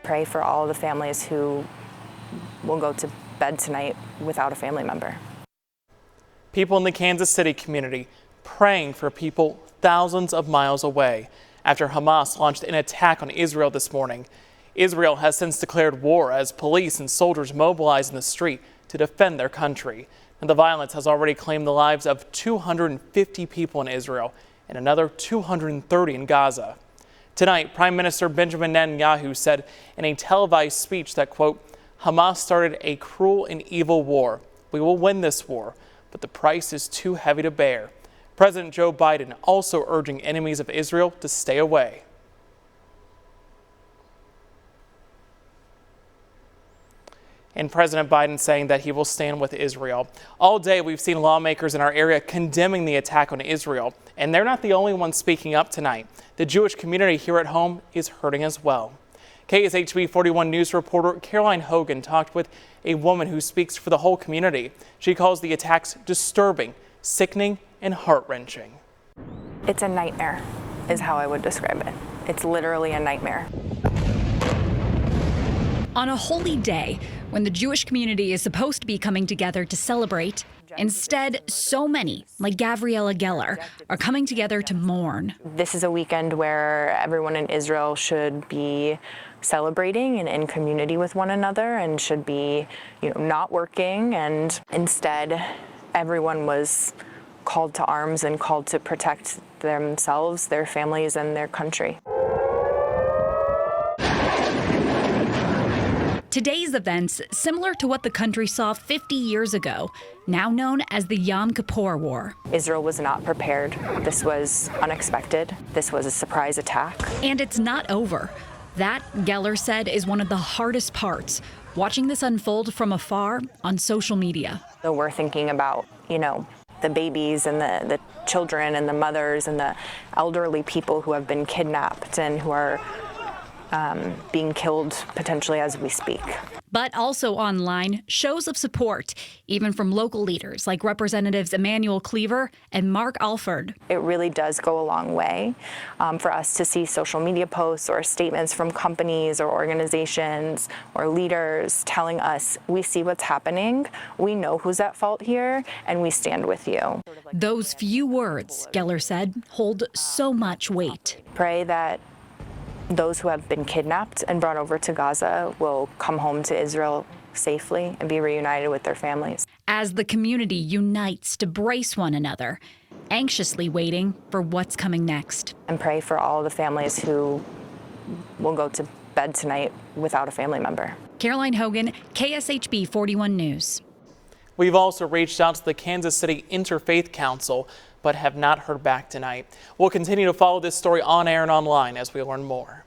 pray for all of the families who will go to bed tonight without a family member. People in the Kansas City community praying for people thousands of miles away after Hamas launched an attack on Israel this morning. Israel has since declared war as police and soldiers mobilize in the street to defend their country. And the violence has already claimed the lives of 250 people in Israel and another 230 in Gaza. Tonight, Prime Minister Benjamin Netanyahu said in a televised speech that, quote, Hamas started a cruel and evil war. We will win this war, but the price is too heavy to bear. President Joe Biden also urging enemies of Israel to stay away. And President Biden saying that he will stand with Israel. All day we've seen lawmakers in our area condemning the attack on Israel, and they're not the only ones speaking up tonight. The Jewish community here at home is hurting as well. KSHB 41 News reporter Caroline Hogan talked with a woman who speaks for the whole community. She calls the attacks disturbing, sickening, and heart-wrenching. It's a nightmare, is how I would describe it. It's literally a nightmare. On a holy day, when the Jewish community is supposed to be coming together to celebrate, instead, so many, like Gabriella Geller, are coming together to mourn. This is a weekend where everyone in Israel should be celebrating and in community with one another and should be, not working. And instead, everyone was called to arms and called to protect themselves, their families, and their country. Today's events, similar to what the country saw 50 years ago, now known as the Yom Kippur War. Israel was not prepared. This was unexpected. This was a surprise attack. And it's not over. That, Geller said, is one of the hardest parts, watching this unfold from afar on social media. So we're thinking about, the babies and the children and the mothers and the elderly people who have been kidnapped and who are being killed potentially as we speak. But also online, shows of support, even from local leaders like Representatives Emmanuel Cleaver and Mark Alford. It really does go a long way for us to see social media posts or statements from companies or organizations or leaders telling us, we see what's happening, we know who's at fault here, and we stand with you. Those few words, Geller said, hold so much weight. Pray that those who have been kidnapped and brought over to Gaza will come home to Israel safely and be reunited with their families. As the community unites to brace one another, anxiously waiting for what's coming next. And pray for all the families who will go to bed tonight without a family member. Caroline Hogan, KSHB 41 News. We've also reached out to the Kansas City Interfaith Council, but have not heard back tonight. We'll continue to follow this story on air and online as we learn more.